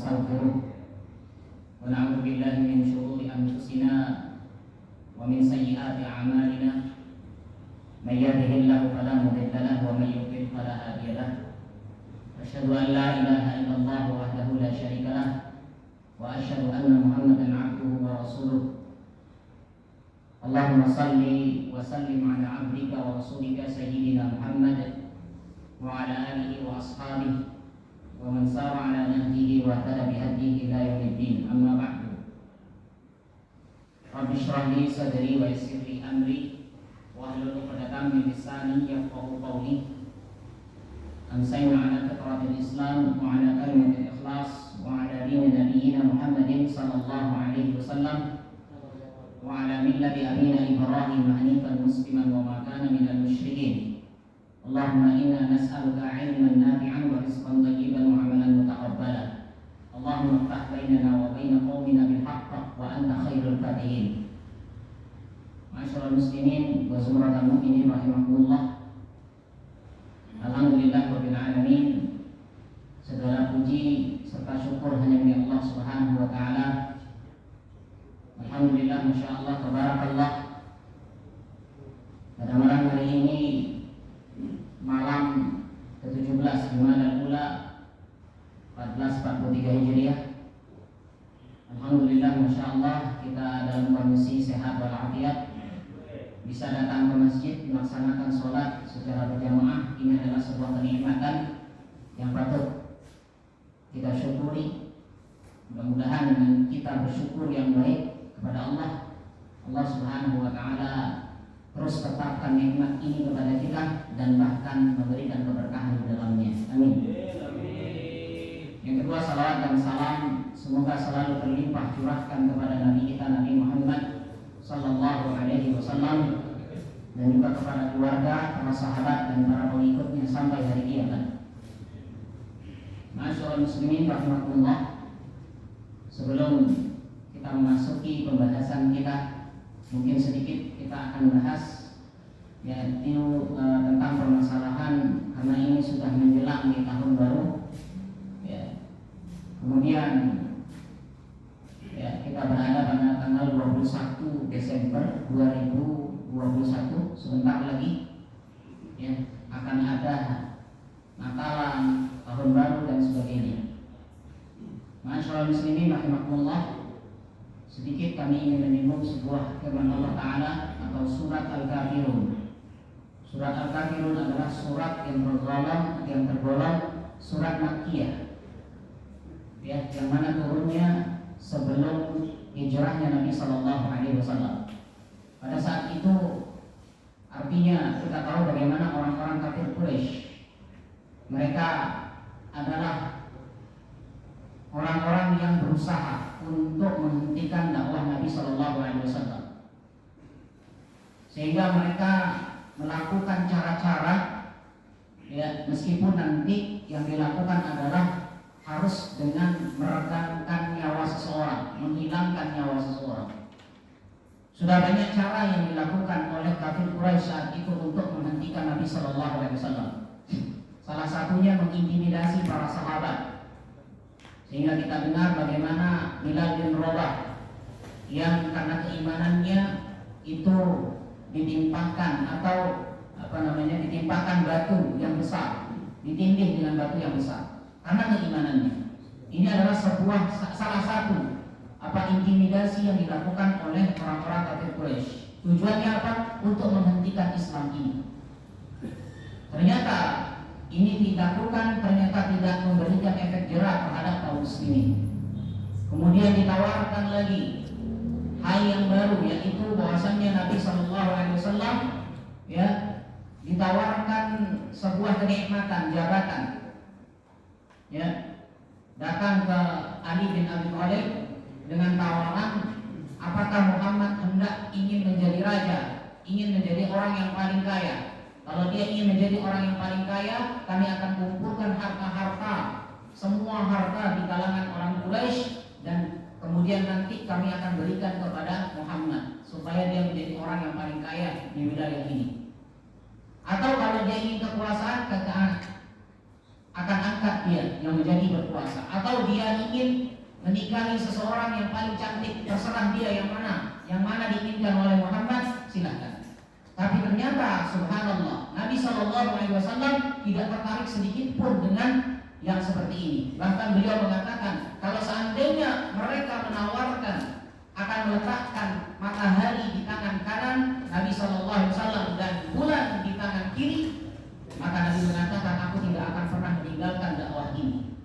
ونستغفره ونعوذ بالله من شرور أنفسنا ومن سيئات أعمالنا من يهده الله فلا مضل له ومن يضلل فلا هادي له أشهد أن لا إله إلا الله وحده لا شريك له وأشهد أن محمدا عبده ورسوله اللهم صل وسلم على عبدك ورسولك سيدنا محمد وعلى آله وأصحابه ومن سار على نهجه واهتدى بهديه إلى يوم الدين أما بعد رب اشرح لي صدري ويسر لي أمري واحلل عقدة من لساني يفقهوا قولي أمسينا على فطرة الإسلام وعلى كلمة الإخلاص وعلى دين نبينا محمد صلى الله عليه وسلم وعلى ملة أبينا إبراهيم حنيفا مسلما وما كان من المشركين اللهم إنا نسألك علما نافعا ورزقا طيبا وعملا متقبلا اللهم افتح بيننا وبين قومنا بالحق وأنت خير الفاتحين Masyaallah muslimin wa zumratal mu'minin rahimahumullah. Alhamdulillah rabbil alamin. Segala puji serta syukur hanya milik Allah Subhanahu wa taala. Alhamdulillah, masyaallah, tabarakallah. Pada malam hari ini malam ke-17 Jumadal Ula 1443 Hijriah. Alhamdulillah, masyaallah, kita dalam kondisi sehat walafiat, bisa datang ke masjid melaksanakan sholat secara berjamaah. Ini adalah sebuah kenikmatan yang patut kita syukuri. Mudah-mudahan dengan kita bersyukur yang baik kepada Allah Subhanahu wa taala terus tetapkan nikmat ini kepada kita dan bahkan memberikan keberkahan di dalamnya. Amin. Yang kedua, salawat dan salam semoga selalu terlimpah curahkan kepada Nabi kita Nabi Muhammad sallallahu alaihi wasallam dan juga kepada keluarga, para sahabat dan para pengikutnya sampai hari kiamat. Masyaallah muslimin rahimakumullah. Sebelum kita memasuki pembahasan kita, mungkin sedikit kita akan bahas yaitu tentang permasalahan karena ini sudah menjelang di tahun baru. Ya. Kemudian ya, kita berada pada tanggal 21 Desember 2021, sebentar lagi ya akan ada Natalan, tahun baru dan sebagainya. Masyaallah muslimin rahimakumullah. Sedikit kami ingin menyinggung sebuah firman Allah Ta'ala atau surat Al-Kafirun. Surat Al-Kafirun adalah surat yang tergolong surat Makkiyah ya, yang mana turunnya sebelum hijrahnya Nabi Sallallahu Alaihi Wasallam. Pada saat itu artinya kita tahu bagaimana orang-orang kafir Quraisy. Mereka adalah orang-orang yang berusaha untuk menghentikan dakwah Nabi Sallallahu Alaihi Wasallam, sehingga mereka melakukan cara-cara ya, meskipun nanti yang dilakukan adalah harus dengan meregangkan nyawa seseorang, menghilangkan nyawa seseorang. Sudah banyak cara yang dilakukan oleh kafir Quraisy saat itu untuk menghentikan Nabi Sallallahu Alaihi Wasallam. Salah satunya mengintimidasi para sahabat, sehingga kita dengar bagaimana Bilal bin Rabah yang karena keimanannya itu ditimpakan atau ditimpakan batu yang besar, ditindih dengan batu yang besar karena keimanannya. Ini adalah salah satu intimidasi yang dilakukan oleh orang-orang kafir Quraisy. Tujuannya apa? Untuk menghentikan Islam ini. Ternyata ini dilakukan, ternyata tidak memberikan efek jerak terhadap kaum muslimin. Kemudian ditawarkan lagi hal yang baru, yaitu bahwasannya Nabi Sallallahu Alaihi Wasallam ya ditawarkan sebuah kenikmatan jabatan ya, datang ke Ali bin Abi Thalib dengan tawaran, apakah Muhammad hendak ingin menjadi raja, ingin menjadi orang yang paling kaya? Kalau dia ingin menjadi orang yang paling kaya, kami akan kumpulkan harta-harta, semua harta di kalangan orang Quraisy, dan kemudian nanti kami akan berikan kepada Muhammad supaya dia menjadi orang yang paling kaya di wilayah ini. Atau kalau dia ingin kekuasaan, kata akan angkat dia yang menjadi berkuasa, atau dia ingin menikahi seseorang yang paling cantik, terserah dia yang mana diinginkan oleh Muhammad, silahkan. Tapi ternyata subhanallah, Nabi SAW tidak tertarik sedikit pun dengan yang seperti ini. Bahkan beliau mengatakan, kalau seandainya mereka menawarkan akan meletakkan matahari di tangan kanan Nabi SAW dan bulan di tangan kiri, maka Nabi mengatakan, aku tidak akan pernah meninggalkan dakwah ini.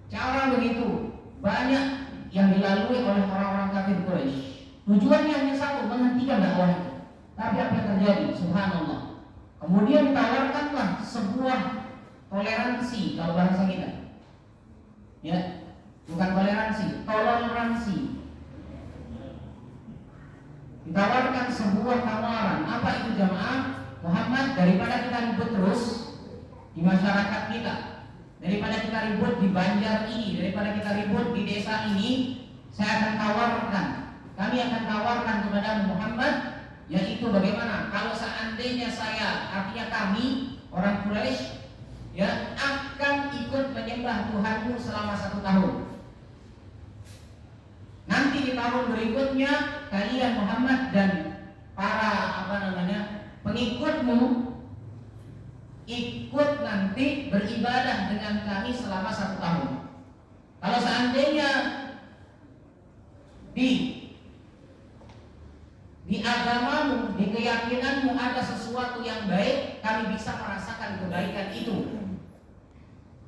Cara begitu banyak yang dilalui oleh orang-orang kafir Quraisy. Tujuannya hanya satu, menghentikan dakwah itu. Tapi apa yang terjadi? Subhanallah. Kemudian ditawarkanlah sebuah toleransi, kalau bahasa kita. Ya, bukan toleransi, toleransi. Ditawarkan sebuah tawaran. Apa itu jamaah? Muhammad, daripada kita ribut terus di masyarakat kita, daripada kita ribut di Banjar ini, daripada kita ribut di desa ini, saya akan tawarkan, kami akan tawarkan kepada Muhammad, yaitu bagaimana kalau seandainya saya, artinya kami orang Quraisy, ya, akan ikut menyembah Tuhanmu selama 1 tahun. Nanti di tahun berikutnya kalian Muhammad dan para pengikutmu ikut nanti beribadah dengan kami selama 1 tahun. Kalau seandainya di agamamu, di keyakinanmu ada sesuatu yang baik, kami bisa merasakan kebaikan itu.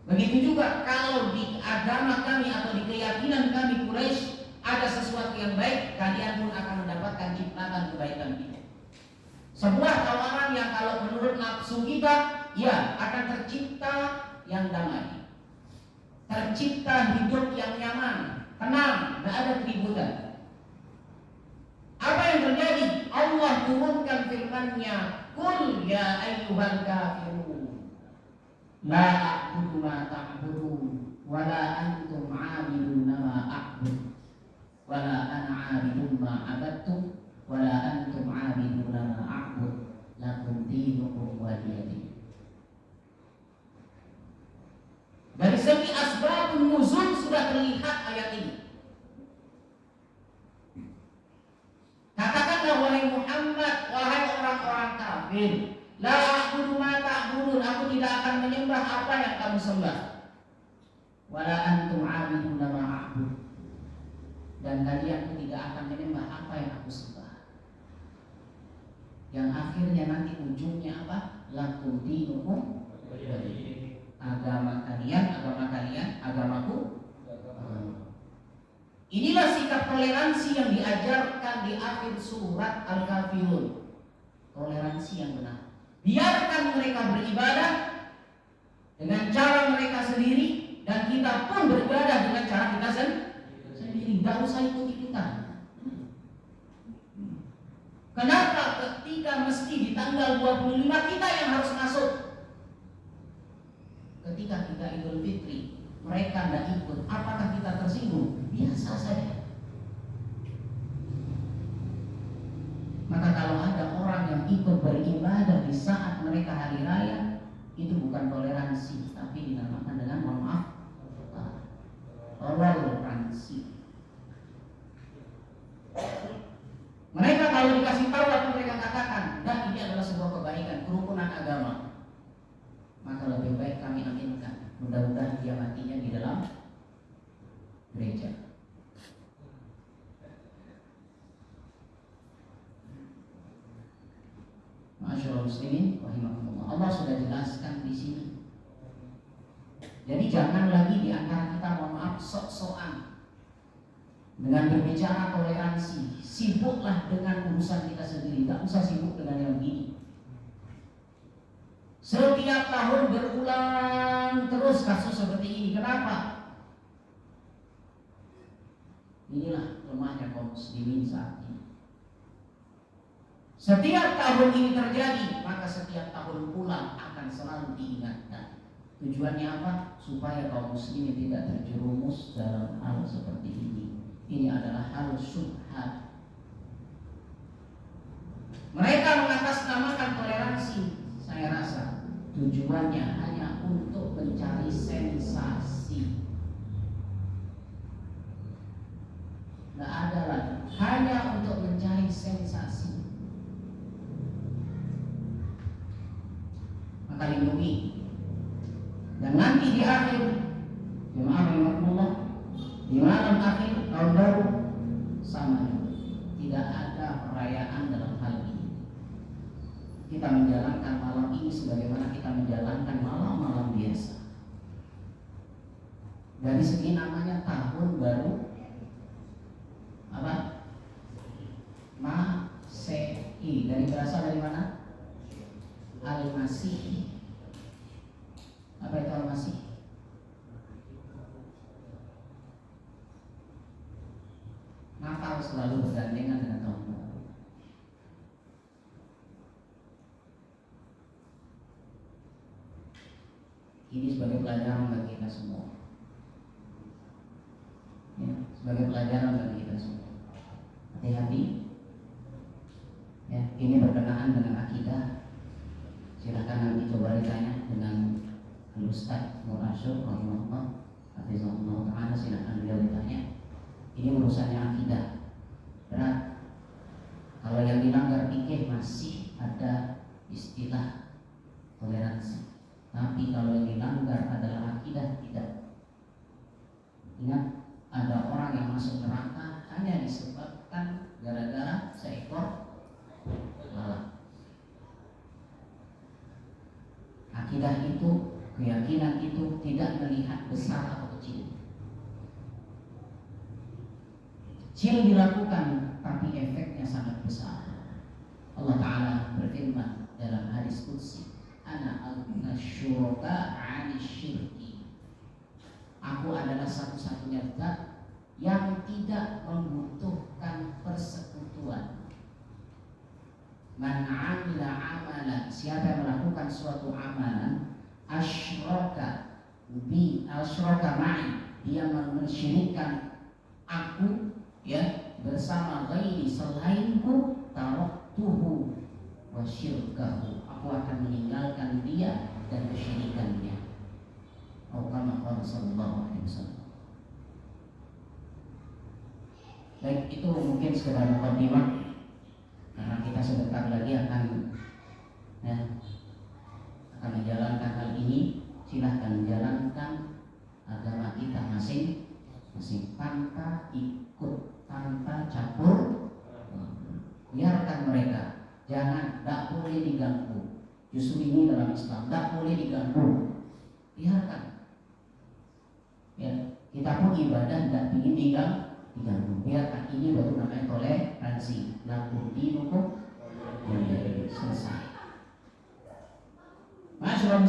Begitu juga kalau di agama kami atau di keyakinan kami Quraisy ada sesuatu yang baik, kalian pun akan mendapatkan ciptaan kebaikan itu. Sebuah tawaran yang kalau menurut nafsu kita, ya, akan tercipta yang damai, tercipta hidup yang nyaman, tenang, tidak ada keributan. Apa yang terjadi? Allah turunkan firman-Nya, "Qul ya ayyuhal kafirun, la a'budu ma ta'budun, wa la antum 'abiduna ma a'bud, wa la ana 'abidun ma 'abadtum, wa la antum 'abiduna ma a'bud, lakum dinukum waliyadin." Dari segi asbabun nuzul sudah terlihat ayat ini. Katakanlah wahai Muhammad, wahai orang-orang kafir, la a'budu ma ta'budun, aku tidak akan menyembah apa yang kamu sembah. Wala antum 'abiduna ma a'bud, dan kalian tidak akan menyembah apa yang aku sembah. Yang akhirnya nanti ujungnya apa? Lakum dinukum waliyadin. Agama kalian, agamaku. Inilah sikap toleransi yang diajarkan di akhir surat Al-Kafirun. Toleransi yang benar. Biarkan mereka beribadah dengan cara mereka sendiri, dan kita pun beribadah dengan cara kita sendiri. Tidak usah ikut-ikutan. Kenapa ketika mesti di tanggal 25 kita yang harus masuk? Ketika kita Idul Fitri, mereka tidak ikut, apakah kita tersinggung? Biasa saja. Maka kalau ada orang yang ikut beribadah di saat mereka hari raya, itu bukan toleransi, tapi dinamakan dengan, mohon maaf, toleransi. Mereka kalau dikasih tahu apa mereka katakan, dan ini adalah sebuah kebaikan, kerukunan agama, maka lebih baik kami aminkan. Mudah-mudahan dia matinya di dalam gereja. Masyaallah muslimin rahimakumullah. Allah sudah jelaskan di sini. Jadi jangan lagi di antara kita, mohon maaf, sok-sokan dengan berbicara toleransi. Sibuklah dengan urusan kita sendiri, tak usah sibuk dengan yang begini. Setiap tahun berulang terus kasus seperti ini. Kenapa? Inilah lemahnya kaum muslimin saat ini. Setiap tahun ini terjadi, maka setiap tahun pula akan selalu diingatkan. Tujuannya apa? Supaya kaum muslimin tidak terjerumus dalam hal seperti ini. Ini adalah hal syubhat. Mereka mengatasnamakan toleransi. Saya rasa tujuannya hanya untuk mencari sensasi. Nggak ada lagi, hanya untuk mencari sensasi. Maka lindungi. Dan nanti di akhir, jemaah rahimakumullah, di malam akhir tahun baru sama juga. Tidak ada perayaan dalam hal ini. Kita menjalankan malam ini sebagaimana kita menjalankan malam-malam biasa. Dari segi namanya tahun baru apa? Masehi. Dari berasal dari mana? Al-Masih. Apa itu Al-Masih? Natal selalu bergandengan dengan tahun baru. Ini sebagai pelajaran bagi kita semua. Ya, sebagai pelajaran bagi kita semua. Hati-hati. Ya, ini berkenaan dengan akidah. Silakan nanti coba ditanya dengan Ustaz Nur Asyur rahimahullah, hafizahullah ta'ala, silakan beliau ditanya. Ini urusannya akidah. Berat. Kalau yang dilanggar fikih masih ada istilah toleransi. Tapi kalau yang dilanggar adalah akidah, tidak. Ingat, ada orang yang masuk neraka hanya disebabkan gara-gara seekor lalat. Akidah itu, keyakinan itu tidak melihat besar atau kecil. Kecil dilakukan, tapi efeknya sangat besar. Allah Ta'ala berfirman dalam hadis qudsi, Ana aghna syuraka 'anil syirki. Aku adalah satu-satunya zat yang tidak membutuhkan persekutuan. Man 'amila 'amalan, siapa yang melakukan suatu amalan, asyraka ma'i, dia mensyirikkan aku, ya, bersama ghairi, selainku, taraktuhu wa syirkahu, aku akan meninggalkan dia dan kesyirikannya. Rasulullah sallallahu alaihi wasallam. Baik, itu mungkin sekedar mukadimah, karena kita sebentar lagi akan menjalankan hal ini. Silahkan menjalankan agama kita masing-masing tanpa ikut, tanpa campur. Biarkan mereka, tidak boleh diganggu. Justru ini dalam Islam tidak boleh diganggu. Biarkan. Ya, kita pun ibadah tidak ingin diganggu. Biarkan, ini baru namanya toleransi. Lakum dinukum, selesai. Masyaallah.